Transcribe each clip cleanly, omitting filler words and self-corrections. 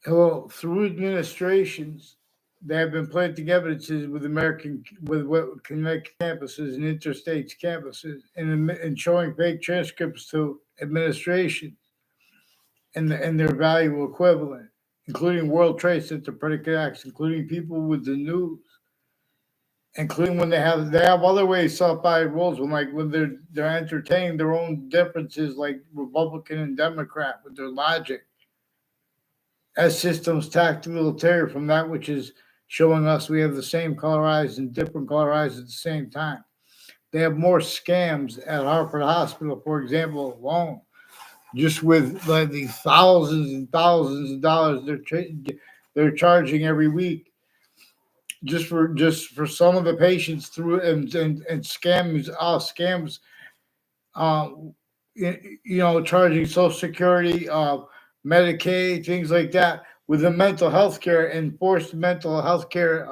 Well, through administrations, they have been planting evidences with what Connecticut campuses and interstates campuses, and showing fake transcripts to administration and their valuable equivalent, including World Trade Center predicate acts, including people with the news, including when they have other ways self-fired roles when they're entertaining their own differences like Republican and Democrat with their logic as systems tactical terror from that which is showing us we have the same color eyes and different color eyes at the same time. They have more scams at Hartford Hospital, for example, alone, just with like the thousands and thousands of dollars they're charging every week just for some of the patients through and scams, uh, charging Social Security, Medicaid, things like that, with the mental health care and forced mental health care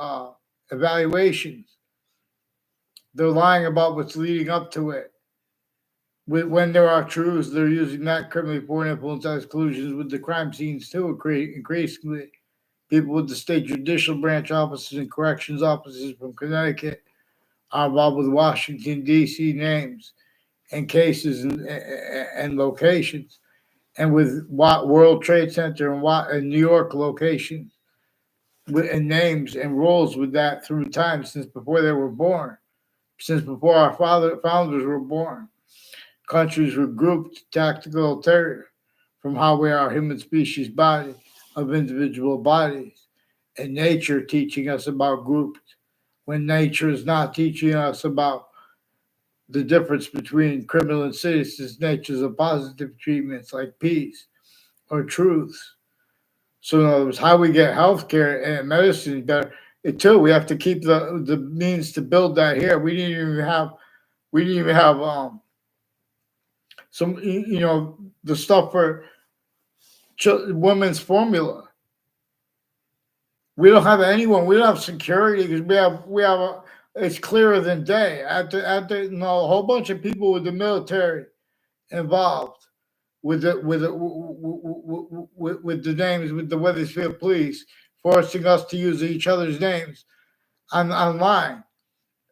evaluations. They're lying about what's leading up to it. When there are truths, they're using that criminally foreign influence as collusions with the crime scenes too, increasingly. People with the state judicial branch offices and corrections offices from Connecticut are involved with Washington, D.C. names and cases and locations, and with World Trade Center and New York locations and names and roles with that through time since before they were born, since before our founders were born. Countries were grouped tactical terror from how we are human species body of individual bodies, and nature teaching us about groups when nature is not teaching us about the difference between criminal and citizens' natures of positive treatments like peace or truths. So, in other words, how we get healthcare and medicine better. It too, we have to keep the means to build that here. We didn't even have some the stuff for women's formula. We don't have anyone. We don't have security because it's clearer than day. A whole bunch of people with the military involved with the names with the Weathersfield police, forcing us to use each other's names online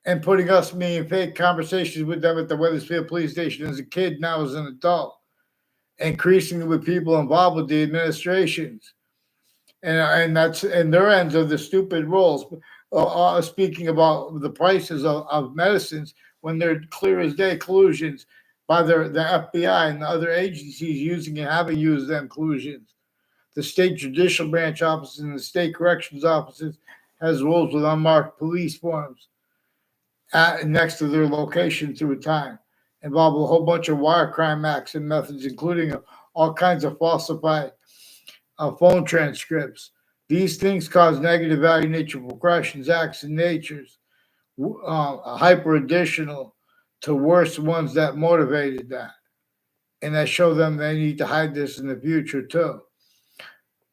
and putting us me in fake conversations with them at the Weathersfield police station as a kid, now as an adult, increasingly with people involved with the administrations and their ends of the stupid rules. Speaking about the prices of medicines when they're clear as day collusions by the FBI and the other agencies using and having used them collusions. The state judicial branch offices and the state corrections offices has rules with unmarked police forms next to their location through time, involve a whole bunch of wire crime acts and methods, including all kinds of falsified phone transcripts. These things cause negative value nature progressions, acts, and natures, hyper additional to worse ones that motivated that. And that show them they need to hide this in the future too.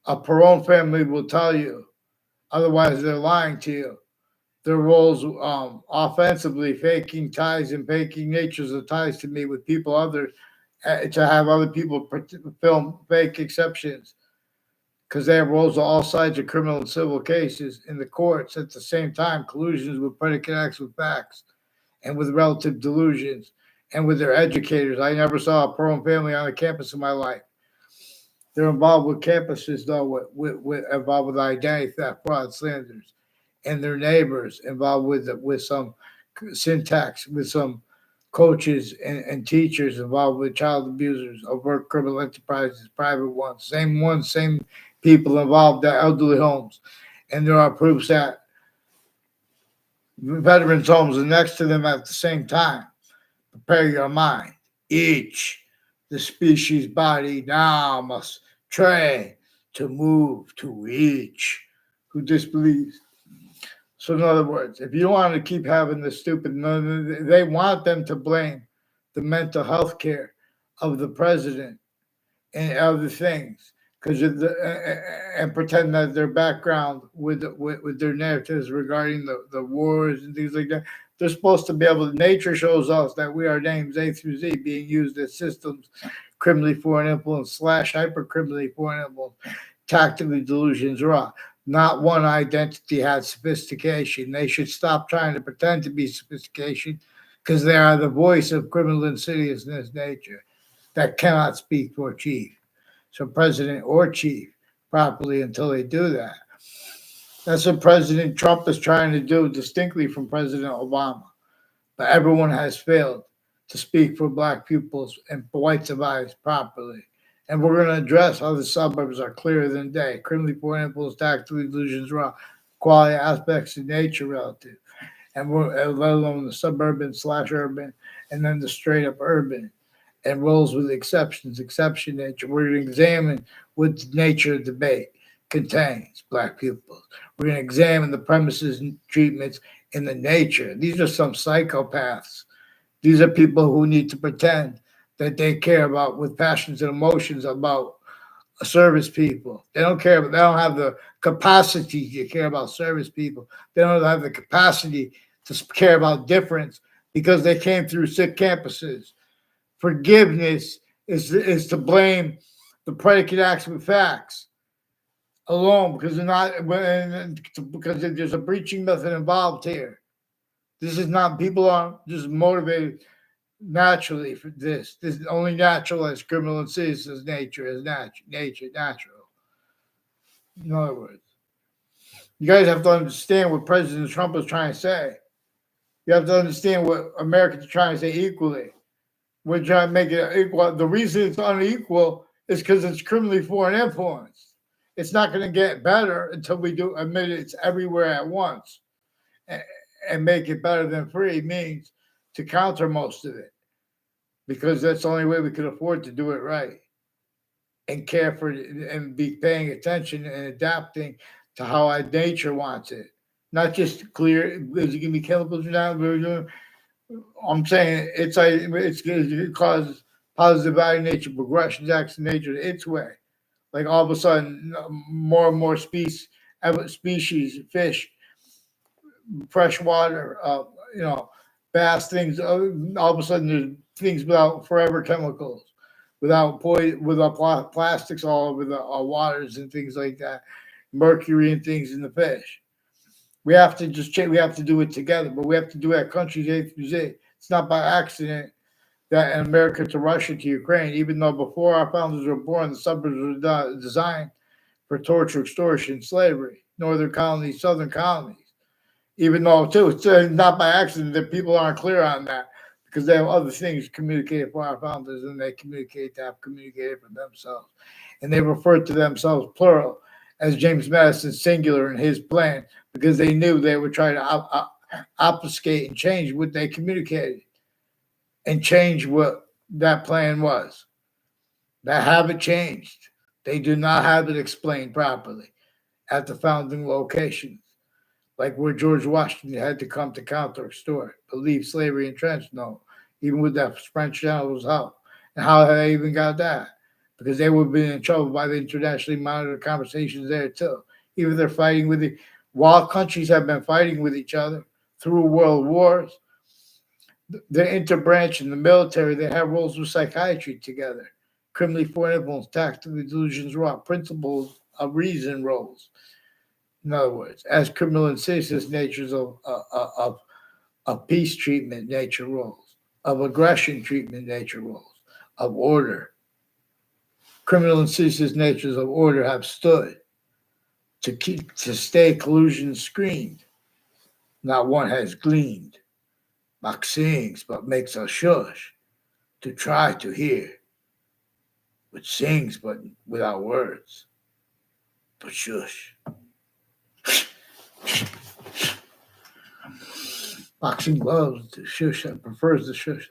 A Perone family will tell you, otherwise they're lying to you. Their roles offensively, faking ties and faking natures of ties to me with people others to have other people film fake exceptions because they have roles on all sides of criminal and civil cases in the courts at the same time, collusions with predicate acts with facts and with relative delusions and with their educators. I never saw a Perone family on a campus in my life. They're involved with campuses though, involved with identity theft, fraud, slanders, and their neighbors involved with some syntax, with some coaches and teachers involved with child abusers, overt criminal enterprises, private ones, same people involved at elderly homes. And there are proofs that veterans' homes are next to them at the same time. Prepare your mind. Each, the species body now must train to move to each who disbelieves. So, in other words, if you want to keep having this stupid, they want them to blame the mental health care of the president and other things because and pretend that their background with their narratives regarding the wars and things like that. They're supposed to be able to. Nature shows us that we are names A through Z being used as systems criminally foreign influence / hyper criminally foreign influence tactically delusions raw. Not one identity had sophistication. They should stop trying to pretend to be sophistication because they are the voice of criminal insidiousness nature that cannot speak for chief. So president or chief properly until they do that. That's what President Trump is trying to do distinctly from President Obama. But everyone has failed to speak for black pupils and white survivors properly. And we're going to address how the suburbs are clearer than day. Criminally poor impulse, tactical illusions, raw quality aspects of nature relative. And we're let alone the suburban / urban, and then the straight up urban and roles with exceptions, exception nature. We're going to examine what the nature of debate contains, black pupils. We're going to examine the premises and treatments in the nature. These are some psychopaths. These are people who need to pretend that they care about with passions and emotions about service people. They don't care, but they don't have the capacity to care about service people. They don't have the capacity to care about difference because they came through sick campuses. Forgiveness is to blame the predicate acts with facts alone because they're not because there's a breaching method involved here. This is not people aren't just motivated naturally for this. This is only natural as criminal and citizens nature is natural. In other words, you guys have to understand what President Trump is trying to say. You have to understand what Americans are trying to say equally. We're trying to make it equal. The reason it's unequal is because it's criminally foreign influence. It's not going to get better until we do admit it's everywhere at once. And make it better than free means to counter most of it because that's the only way we can afford to do it right and care for it and be paying attention and adapting to how our nature wants it. Not just clear, is it going to be chemicals or not? I'm saying it's like it causes positive value nature progressions, acts in nature its way. Like all of a sudden, more and more species, fish, freshwater, bass things. All of a sudden, there's things without forever chemicals, without plastics all over the waters and things like that, mercury and things in the fish. We have to just change. We have to do it together, but we have to do it countries A through Z. It's not by accident that in America to Russia to Ukraine, even though before our founders were born, the suburbs were designed for torture, extortion, slavery, northern colonies, southern colonies. Even though, too, it's not by accident that people aren't clear on that because they have other things communicated for our founders and they have communicated for themselves. And they refer to themselves plural as James Madison singular in his plan because they knew they would try to obfuscate and change what they communicated and change what that plan was. That haven't changed. They do not have it explained properly at the founding locations, like where George Washington had to come to counter extort, believe slavery entrenched. No, even with that French general's help. And how they even got that? Because they would have been in trouble by the internationally monitored conversations there too. Even if they're fighting with the while countries have been fighting with each other through world wars, the interbranch in the military, they have roles with psychiatry together. Criminally foreign influence, tactical delusions, raw principles of reason roles. In other words, as criminal and citizens natures of peace treatment nature roles, of aggression treatment nature roles, of order. Criminal and citizens natures of order have stood to stay collusion screened. Not one has gleaned. Mock sings, but makes us shush to try to hear, which sings but without words, but shush. Boxing gloves to shush and prefers the shush.